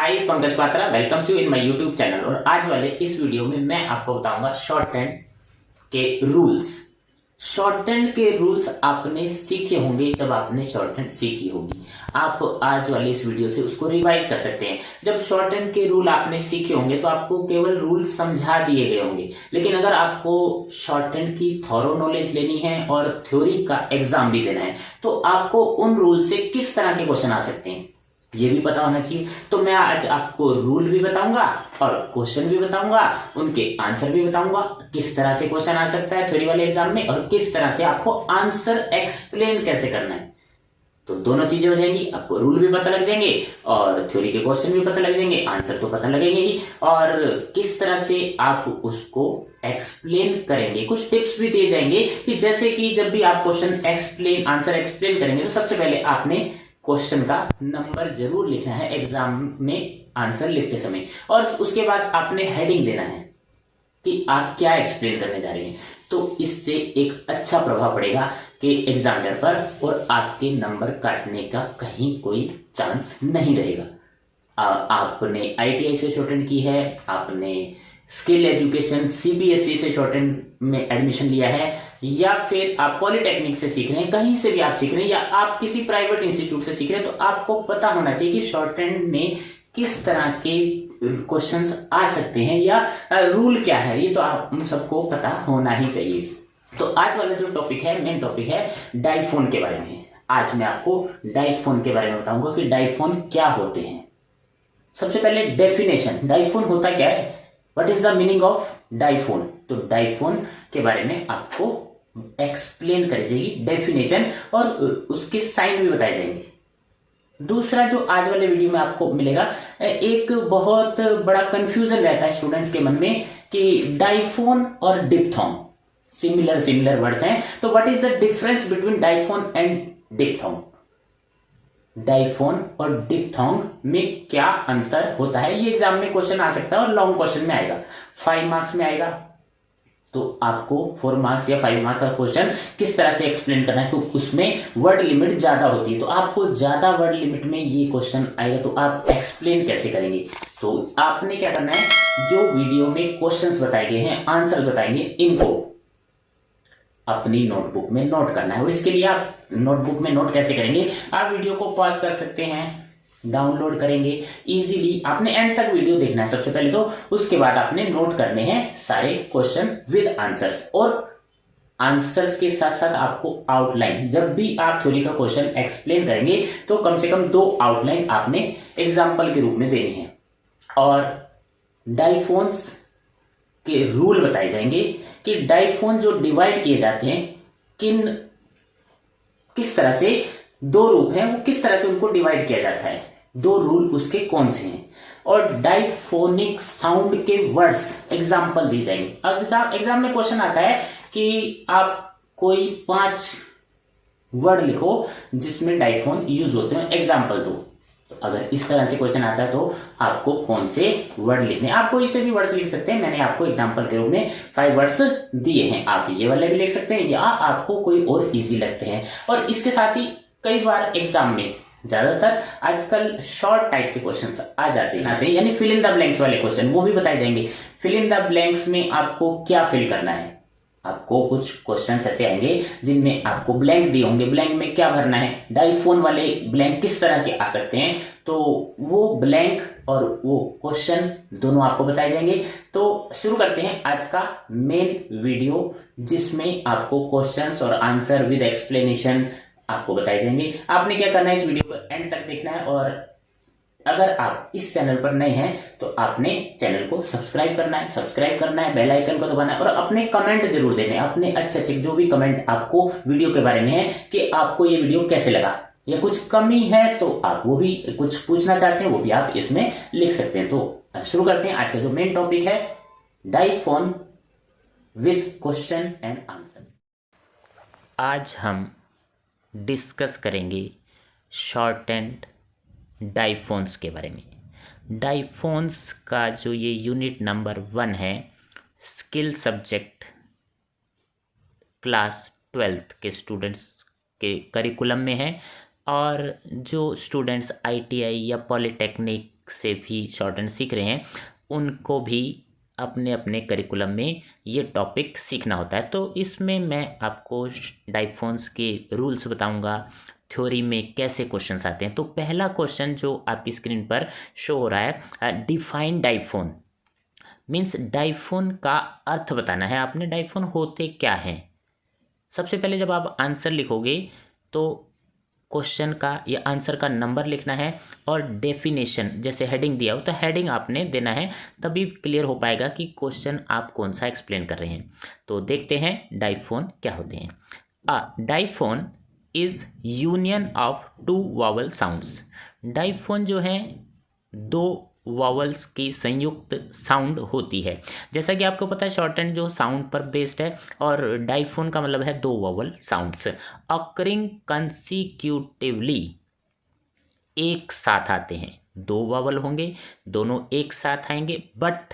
Hi Pankaj Patra, welcome you in my YouTube channel. और आज वाले इस वीडियो में मैं आपको बताऊंगा शॉर्ट हैंड के रूल्स। शॉर्ट हैंड के रूल्स आपने सीखे होंगे जब आपने शॉर्ट हैंड सीखी होगी। आप आज वाले इस वीडियो से उसको रिवाइज कर सकते हैं। जब शॉर्ट हैंड के रूल आपने सीखे होंगे तो आपको केवल रूल समझा दिए गए होंगे, लेकिन अगर आपको शॉर्ट हैंड की थॉरो नॉलेज लेनी है और थ्योरी का एग्जाम भी देना है तो आपको उन रूल से किस तरह के क्वेश्चन आ सकते हैं ये भी पता होना चाहिए। तो मैं आज आपको रूल भी बताऊंगा और क्वेश्चन भी बताऊंगा, उनके आंसर भी बताऊंगा, किस तरह से क्वेश्चन आ सकता है थ्योरी वाले एग्जाम में और किस तरह से आपको आंसर एक्सप्लेन कैसे करना है। तो दोनों चीजें हो जाएंगी, आपको रूल भी पता लग जाएंगे और थ्योरी के क्वेश्चन भी पता लग जाएंगे, आंसर तो पता लगेंगे ही, और किस तरह से आप उसको एक्सप्लेन करेंगे। कुछ टिप्स भी दिए जाएंगे कि जैसे कि जब भी आप क्वेश्चन आंसर एक्सप्लेन करेंगे तो सबसे पहले आपने क्वेश्चन का नंबर जरूर लिखना है एग्जाम में आंसर लिखते समय, और उसके बाद आपने हेडिंग देना है कि आप क्या एक्सप्लेन करने जा रहे हैं। तो इससे एक अच्छा प्रभाव पड़ेगा कि एग्जामिनर पर, और आपके नंबर काटने का कहीं कोई चांस नहीं रहेगा। आपने आईटीआई से शॉर्ट हैंड की है, आपने स्किल एजुकेशन सीबीएसई से शॉर्ट हैंड में एडमिशन लिया है, या फिर आप पॉलिटेक्निक से सीख रहे हैं, कहीं से भी आप सीख रहे हैं, या आप किसी प्राइवेट इंस्टीट्यूट से सीख रहे हैं, तो आपको पता होना चाहिए कि शॉर्ट हैंड में किस तरह के क्वेश्चंस आ सकते हैं या रूल क्या है। ये तो आप सबको पता होना ही चाहिए। तो आज वाला जो टॉपिक है, मेन टॉपिक है डाइफोन के बारे में। आज मैं आपको डाइफोन के बारे में बताऊंगा कि डाइफोन क्या होते हैं। सबसे पहले डेफिनेशन, डाइफोन होता क्या है, what is the meaning of diphone. तो डाइफोन के बारे में आपको एक्सप्लेन करी जाएगी, डेफिनेशन और उसके साइन भी बताए जाएंगे। दूसरा जो आज वाले वीडियो में आपको मिलेगा, एक बहुत बड़ा कंफ्यूजन रहता है स्टूडेंट्स के मन में कि डाइफोन और डिप्थोंग सिमिलर वर्ड्स हैं, तो what is the difference between diphone and diphthong. Diphone और डिप्थोंग में क्या अंतर होता है, ये एग्जाम में क्वेश्चन आ सकता है और लॉन्ग क्वेश्चन में आएगा, 5 मार्क्स में आएगा। तो आपको 4 मार्क्स या 5 मार्क्स का क्वेश्चन किस तरह से एक्सप्लेन करना है, तो उसमें वर्ड लिमिट ज्यादा होती है, तो आपको ज्यादा वर्ड लिमिट में ये क्वेश्चन आएगा, तो आप एक्सप्लेन कैसे करेंगे। तो आपने क्या करना है, जो वीडियो में क्वेश्चंस बताए गए हैं, आंसर बताएंगे, इनको अपनी नोटबुक में नोट करना है। और इसके लिए आप नोटबुक में नोट कैसे करेंगे, आप वीडियो को पॉज कर सकते हैं, डाउनलोड करेंगे इजीली। आपने एंड तक वीडियो देखना है सबसे पहले, तो उसके बाद आपने नोट करने हैं सारे क्वेश्चन विद आंसर्स, और आंसर्स के साथ साथ आपको आउटलाइन, जब भी आप थ्योरी का क्वेश्चन एक्सप्लेन करेंगे तो कम से कम 2 आउटलाइन आपने एग्जाम्पल के रूप में देनी है। और डाइफोन्स के रूल बताए जाएंगे कि डाइफोन जो डिवाइड किए जाते हैं किस तरह से, 2 रूप हैं, वो किस तरह से उनको डिवाइड किया जाता है, 2 रूल उसके कौन से हैं, और डाइफोनिक साउंड के वर्ड्स एग्जाम्पल दी जाएंगे। एग्जाम में क्वेश्चन आता है कि आप कोई 5 वर्ड लिखो जिसमें डाइफोन यूज होते हैं, एग्जाम्पल दो। तो अगर इस तरह से क्वेश्चन आता है तो आपको कौन से वर्ड लिखने, आप कोई से भी वर्ड्स लिख सकते हैं। मैंने आपको एग्जांपल के रूप में 5 वर्ड्स दिए हैं, आप ये वाले भी लिख सकते हैं या आपको कोई और इजी लगते हैं। और इसके साथ ही कई बार एग्जाम में ज्यादातर आजकल शॉर्ट टाइप के क्वेश्चंस आ जाते हैं, यानी फिल इन द ब्लैंक्स वाले क्वेश्चन, वो भी बताए जाएंगे। फिल इन द ब्लैंक्स में आपको क्या फिल करना है, आपको कुछ क्वेश्चंस ऐसे आएंगे जिनमें आपको ब्लैंक दिए होंगे, ब्लैंक में क्या भरना है। डाइफोन वाले ब्लैंक किस तरह के आ सकते हैं, तो वो ब्लैंक और वो क्वेश्चन दोनों आपको बताए जाएंगे। तो शुरू करते हैं आज का मेन वीडियो, जिसमें आपको क्वेश्चंस और आंसर विद एक्सप्लेनेशन आपको बताए जाएंगे। आपने क्या करना है, इस वीडियो को एंड तक देखना है, और अगर आप इस चैनल पर नए हैं तो आपने चैनल को सब्सक्राइब करना है, बेल आइकन को दबाना है, और अपने कमेंट जरूर देने हैं, अपने अच्छे जो भी कमेंट आपको वीडियो के बारे में है कि आपको ये वीडियो कैसे लगा, या कुछ कमी है तो आप वो भी कुछ पूछना चाहते हैं वो भी आप इसमें लिख सकते हैं। तो शुरू करते हैं। आज का जो मेन टॉपिक है diphone with question and answer. आज हम डिस्कस करेंगे शॉर्ट एंड डाइफोन्स के बारे में। डाइफोन्स का जो ये यूनिट नंबर 1 है, स्किल सब्जेक्ट क्लास 12th के स्टूडेंट्स के करिकुलम में है, और जो स्टूडेंट्स आईटीआई या पॉलिटेक्निक से भी शॉर्ट हैंड सीख रहे हैं उनको भी अपने अपने करिकुलम में ये टॉपिक सीखना होता है। तो इसमें मैं आपको डाइफोन्स के रूल्स बताऊंगा, थ्योरी में कैसे क्वेश्चंस आते हैं। तो पहला क्वेश्चन जो आपकी स्क्रीन पर शो हो रहा है, डिफाइन डाइफोन, मीन्स डाइफोन का अर्थ बताना है आपने, डाइफोन होते क्या हैं। सबसे पहले जब आप आंसर लिखोगे तो क्वेश्चन का या आंसर का नंबर लिखना है और डेफिनेशन, जैसे हेडिंग दिया हो तो हेडिंग आपने देना है, तभी क्लियर हो पाएगा कि क्वेश्चन आप कौन सा एक्सप्लेन कर रहे हैं। तो देखते हैं डाइफोन क्या होते हैं। Diphone is union of two vowel sounds. Diphone जो है दो वावल्स की संयुक्त साउंड होती है। जैसा कि आपको पता है शॉर्ट हैंड जो साउंड पर बेस्ड है, और डाइफोन का मतलब है दो वावल साउंड्स अकरिंग कंसिक्यूटिवली, एक साथ आते हैं। दो वावल होंगे, दोनों एक साथ आएंगे, बट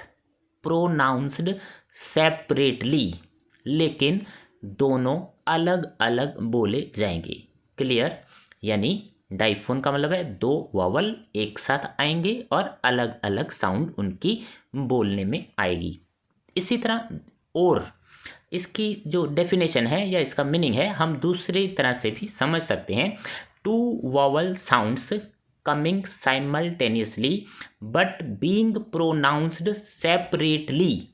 प्रोनाउंस्ड सेपरेटली, लेकिन दोनों अलग अलग बोले जाएंगे। क्लियर? यानी डाइफोन का मतलब है दो वावल एक साथ आएंगे और अलग अलग साउंड उनकी बोलने में आएगी। इसी तरह और इसकी जो डेफिनेशन है या इसका मीनिंग है हम दूसरी तरह से भी समझ सकते हैं। Two vowel sounds coming simultaneously but being pronounced separately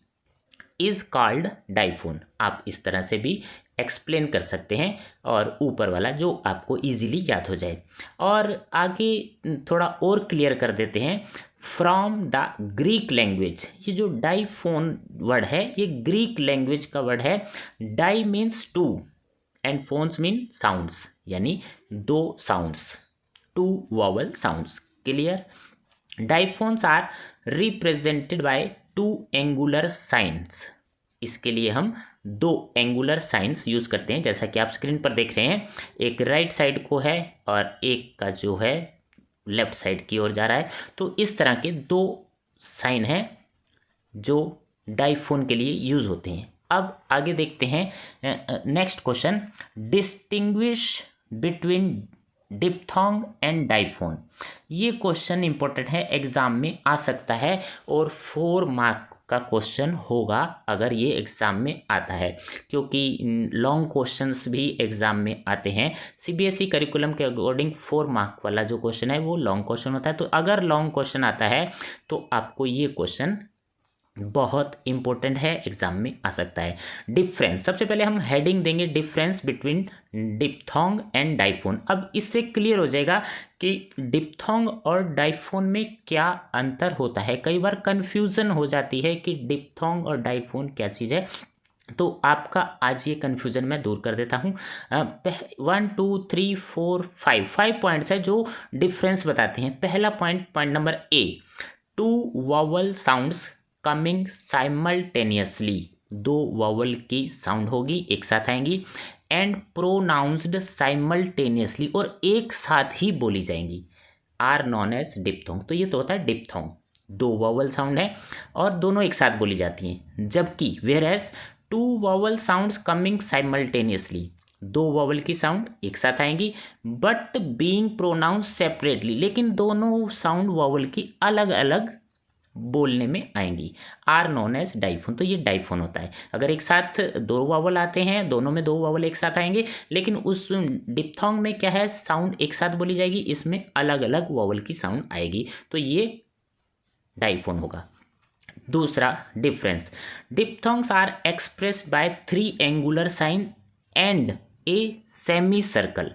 is called diphone. आप इस तरह से भी एक्सप्लेन कर सकते हैं, और ऊपर वाला जो आपको इजीली याद हो जाए। और आगे थोड़ा और क्लियर कर देते हैं, फ्रॉम द ग्रीक लैंग्वेज। ये जो डाइफोन वर्ड है ये ग्रीक लैंग्वेज का वर्ड है। Di means two and phones mean sounds, यानी दो sounds, two vowel sounds. Clear? Diphones are represented by two angular signs. इसके लिए हम दो एंगुलर साइंस यूज करते हैं, जैसा कि आप स्क्रीन पर देख रहे हैं। एक राइट साइड को है और एक का जो है लेफ्ट साइड की ओर जा रहा है। तो इस तरह के दो साइन हैं जो डाइफोन के लिए यूज होते हैं। अब आगे देखते हैं next question, distinguish between diphthong and diphone. ये क्वेश्चन इंपॉर्टेंट है, एग्जाम में आ सकता है और 4 मार्क का क्वेश्चन होगा अगर ये एग्जाम में आता है, क्योंकि लॉन्ग क्वेश्चंस भी एग्जाम में आते हैं। सीबीएसई करिकुलम के अकॉर्डिंग 4 मार्क वाला जो क्वेश्चन है वो लॉन्ग क्वेश्चन होता है। तो अगर लॉन्ग क्वेश्चन आता है तो आपको ये क्वेश्चन बहुत इंपॉर्टेंट है, एग्जाम में आ सकता है। डिफरेंस, सबसे पहले हम हेडिंग देंगे difference between diphthong and diphone. अब इससे क्लियर हो जाएगा कि डिप्थोंग और डाइफोन में क्या अंतर होता है। कई बार कंफ्यूजन हो जाती है कि डिप्थोंग और डाइफोन क्या चीज़ है, तो आपका आज ये कन्फ्यूज़न मैं दूर कर देता हूँ। 1 2 3 4 5 पॉइंट्स है जो डिफरेंस बताते हैं। पहला point number A, two vowel sounds coming simultaneously, दो वावल की साउंड होगी एक साथ आएंगी, एंड प्रोनाउंस्ड साइमल्टेनियसली, और एक साथ ही बोली जाएंगी, आर नॉन एज डिप्थोंग। तो ये तो होता है डिप्थोंग, दो वावल साउंड है और दोनों एक साथ बोली जाती हैं। जबकि whereas two vowel sounds coming simultaneously, दो वावल की साउंड एक साथ आएंगी, बट बीइंग प्रोनाउंस सेपरेटली, लेकिन दोनों साउंड वावल की अलग अलग बोलने में आएंगी, आर नोन एज डाइफोन। तो ये डाइफोन होता है। अगर एक साथ दो वावल आते हैं, दोनों में दो वावल एक साथ आएंगे, लेकिन उस डिप्थोंग में क्या है, साउंड एक साथ बोली जाएगी, इसमें अलग अलग वावल की साउंड आएगी, तो ये डाइफोन होगा। दूसरा difference, diphthongs are expressed by 3 angular sign and a semi circle.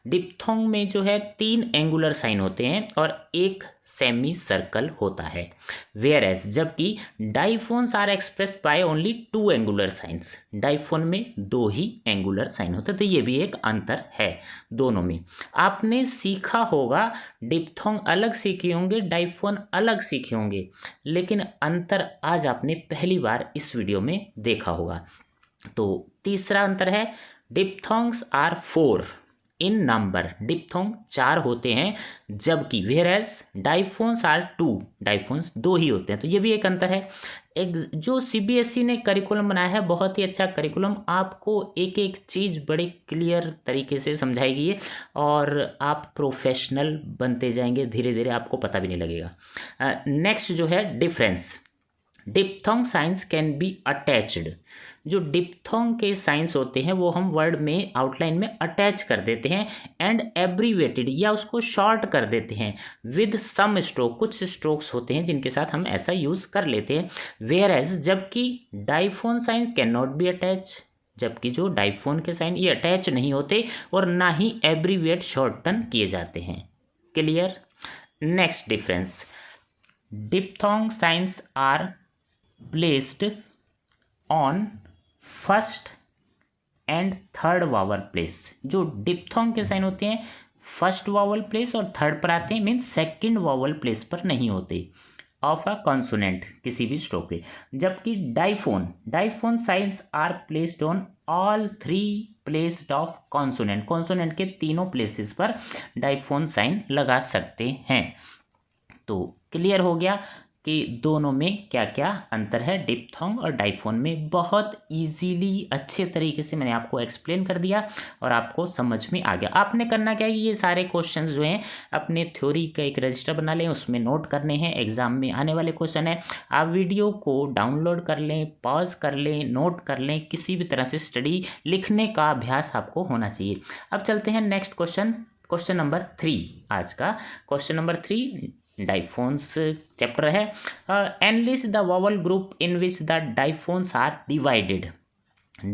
Diphthong में जो है 3 एंगुलर साइन होते हैं और एक सेमी सर्कल होता है। वेयर एज, जबकि diphones are expressed by only 2 angular signs. Diphone में 2 ही एंगुलर साइन होते हैं, तो ये भी एक अंतर है दोनों में। आपने सीखा होगा, डिप्थोंग अलग सीखे होंगे, डाइफोन अलग सीखे होंगे, लेकिन अंतर आज आपने पहली बार इस वीडियो में देखा होगा। तो तीसरा अंतर है, diphthongs are 4 in number, diphthong 4 होते हैं, जबकि whereas diphones are 2, diphones 2 ही होते हैं। तो ये भी एक अंतर है। एक जो सीबीएसई ने करिकुलम बनाया है, बहुत ही अच्छा करिकुलम, आपको एक एक चीज़ बड़े क्लियर तरीके से समझाएगी है और आप प्रोफेशनल बनते जाएंगे धीरे धीरे, आपको पता भी नहीं लगेगा। नेक्स्ट जो है difference, diphthong science can be attached. जो डिप्थोंग के साइंस होते हैं वो हम वर्ड में आउटलाइन में अटैच कर देते हैं, एंड एब्रीवेटेड या उसको शॉर्ट कर देते हैं विद सम स्ट्रोक, कुछ स्ट्रोक्स होते हैं जिनके साथ हम ऐसा यूज़ कर लेते हैं। वेयर एज, जबकि diphone sign can not be attach, जबकि जो डाइफोन के साइन ये अटैच नहीं होते और ना ही एब्रीवेट शॉर्टन किए जाते हैं। Clear. Next difference, diphthong signs are placed on first and third vowel place. जो डिप्थोंग के साइन होते हैं फर्स्ट वावल प्लेस और थर्ड पर आते हैं, मीन्स सेकंड वावल प्लेस पर नहीं होते ऑफ अ कॉन्सोनेंट किसी भी स्ट्रोक के। जबकि diphone signs are placed on all 3 placed of consonant, consonant के तीनों प्लेसेस पर डाइफोन साइन लगा सकते हैं। तो क्लियर हो गया कि दोनों में क्या क्या अंतर है डिप्थोंग और डाइफोन में। बहुत इजीली अच्छे तरीके से मैंने आपको एक्सप्लेन कर दिया और आपको समझ में आ गया। आपने करना क्या है, ये सारे क्वेश्चंस जो हैं अपने थ्योरी का एक रजिस्टर बना लें, उसमें नोट करने हैं, एग्जाम में आने वाले क्वेश्चन है। आप वीडियो को डाउनलोड कर लें, पॉज कर लें, नोट कर लें, किसी भी तरह से स्टडी लिखने का अभ्यास आपको होना चाहिए। अब चलते हैं नेक्स्ट क्वेश्चन, क्वेश्चन नंबर 3। आज का क्वेश्चन नंबर 3 डाइफोन्स चैप्टर है। Enlist the vowel group in which the diphones are divided.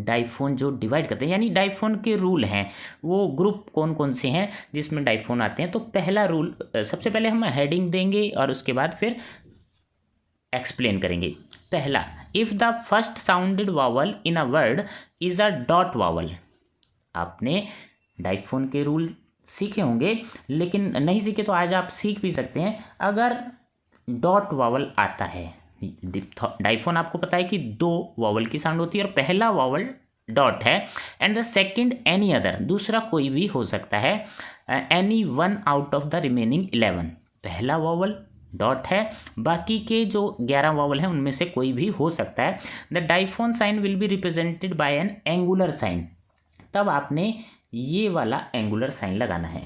Diphone जो डिवाइड करते हैं, यानी डाइफोन के रूल हैं, वो ग्रुप कौन कौन से हैं जिसमें डाइफोन आते हैं। तो पहला रूल, सबसे पहले हम हेडिंग देंगे और उसके बाद फिर एक्सप्लेन करेंगे। पहला, if the first sounded vowel in a word is a dot vowel. आपने डाइफोन के रूल सीखे होंगे, लेकिन नहीं सीखे तो आज आप सीख भी सकते हैं। अगर डॉट वॉवल आता है, डाइफोन आपको पता है कि 2 वॉवल की साउंड होती है और पहला वॉवल डॉट है, and the second any other, दूसरा कोई भी हो सकता है, any one out of the remaining 11। पहला वॉवल डॉट है, बाकी के जो 11 वॉवल हैं उनमें से कोई भी हो सकता है। The diphone sign will be represented by an angular sign. तब आपने ये वाला एंगुलर साइन लगाना है,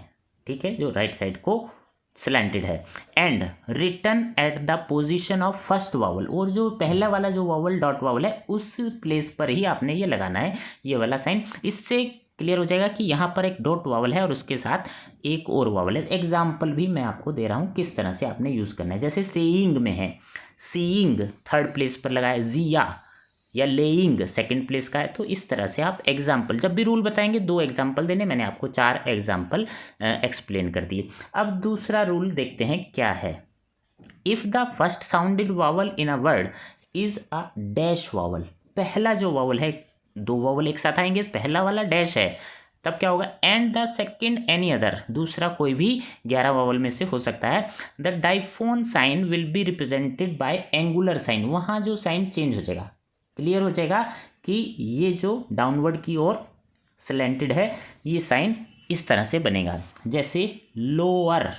ठीक है, जो राइट साइड को स्लैंटेड है, and written at the position of first vowel. और जो पहला वाला जो वावल डॉट वावल है उस प्लेस पर ही आपने ये लगाना है, ये वाला साइन। इससे क्लियर हो जाएगा कि यहाँ पर एक डॉट वावल है और उसके साथ एक और वावल है। एग्जाम्पल भी मैं आपको दे रहा हूँ किस तरह से आपने यूज़ करना है। जैसे सेइंग में है, सीइंग थर्ड प्लेस पर लगाए, जिया या लेइंग सेकंड प्लेस का है। तो इस तरह से आप एग्जाम्पल, जब भी रूल बताएंगे 2 एग्जाम्पल देने, मैंने आपको 4 एग्जाम्पल एक्सप्लेन कर दिए। अब दूसरा रूल देखते हैं क्या है। If the first sounded vowel in a word is a dash vowel. पहला जो वावल है, 2 वावल एक साथ आएंगे, पहला वाला डैश है, तब क्या होगा, and the second any other, दूसरा कोई भी 11 वावल में से हो सकता है। The diphone sign will be represented by angular sign. वहाँ जो साइन चेंज हो जाएगा, क्लियर हो जाएगा कि ये जो डाउनवर्ड की ओर स्लैंटेड है, ये साइन इस तरह से बनेगा। जैसे लोअर,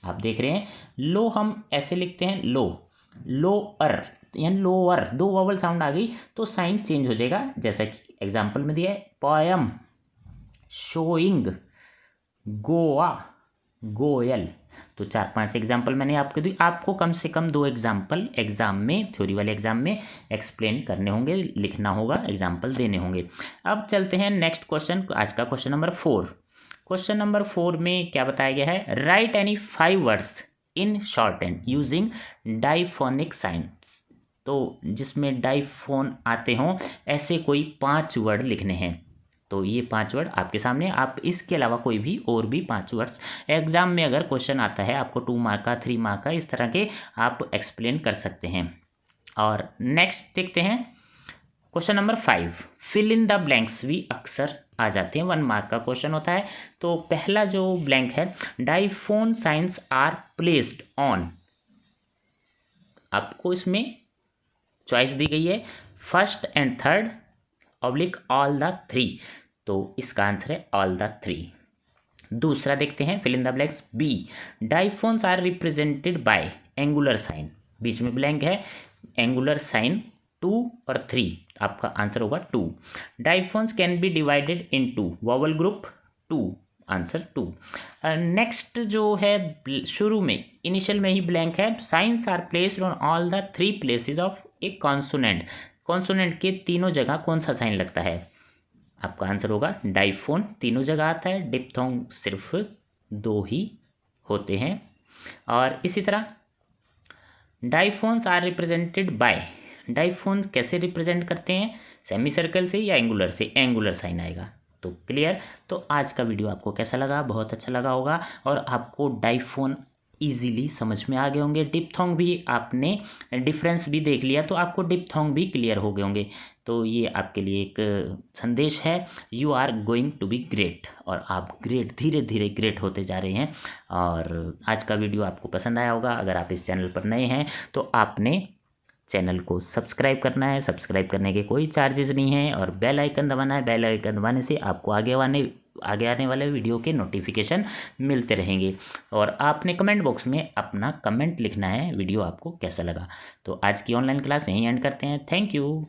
आप देख रहे हैं, लो हम ऐसे लिखते हैं, लो, लोअर, यानी लोअर, 2 वॉवल साउंड आ गई तो साइन चेंज हो जाएगा। जैसा कि एग्जाम्पल में दिया है, पोयम, शोइंग, गोवा, गोयल। तो 4-5 एग्जाम्पल मैंने आपको दी। आपको कम से कम 2 एग्जाम्पल एग्जाम में, थ्योरी वाले एग्जाम में एक्सप्लेन करने होंगे, लिखना होगा, एग्जाम्पल देने होंगे। अब चलते हैं नेक्स्ट क्वेश्चन, आज का क्वेश्चन नंबर 4। क्वेश्चन नंबर 4 में क्या बताया गया है, write any 5 words in shorthand using diphonic sign. तो जिसमें डाइफोन आते हों ऐसे कोई 5 वर्ड लिखने हैं। तो ये 5 वर्ड आपके सामने, आप इसके अलावा कोई भी और भी 5 वर्ड्स एग्जाम में अगर क्वेश्चन आता है आपको 2 मार्क का, 3 मार्क का, इस तरह के आप एक्सप्लेन कर सकते हैं। और नेक्स्ट देखते हैं question number 5, fill in the blanks भी अक्सर आ जाते हैं, 1 मार्क का क्वेश्चन होता है। तो पहला जो ब्लैंक है, diphone signs are placed on, आपको इसमें चॉइस दी गई है first and third oblique all the 3। तो इसका आंसर है ऑल द 3। दूसरा देखते हैं, fill in the blanks. B, diphones are represented by angular sign, बीच में ब्लैंक है, एंगुलर साइन 2 और 3, आपका आंसर होगा 2। Diphones can be divided in 2, vowel group 2, answer 2। Next जो है शुरू में इनिशियल में ही ब्लैंक है, signs are placed on all the 3 places of a consonant, consonant के तीनों जगह कौन सा साइन लगता है, आपका आंसर होगा डाइफोन, तीनों जगह आता है, डिप्थोंग सिर्फ 2 ही होते हैं। और इसी तरह डाइफोन्स आर रिप्रेजेंटेड बाय, डाइफोन्स कैसे रिप्रेजेंट करते हैं, सेमी सर्कल से या एंगुलर से, एंगुलर साइन आएगा। तो क्लियर। तो आज का वीडियो आपको कैसा लगा, बहुत अच्छा लगा होगा और आपको डाइफोन इजीली समझ में आ गए होंगे। डिप्थोंग भी आपने डिफरेंस भी देख लिया तो आपको डिप्थोंग भी क्लियर हो गए होंगे। तो ये आपके लिए एक संदेश है, you are going to be great, और आप ग्रेट, धीरे धीरे ग्रेट होते जा रहे हैं। और आज का वीडियो आपको पसंद आया होगा। अगर आप इस चैनल पर नए हैं तो आपने चैनल को सब्सक्राइब करना है, सब्सक्राइब करने के कोई चार्जेस नहीं है, और बेल आइकन दबाना है। बेल आइकन दबाने से आपको आगे आने वाले वीडियो के नोटिफिकेशन मिलते रहेंगे। और आपने कमेंट बॉक्स में अपना कमेंट लिखना है, वीडियो आपको कैसा लगा। तो आज की ऑनलाइन क्लास यहीं एंड करते हैं। Thank you.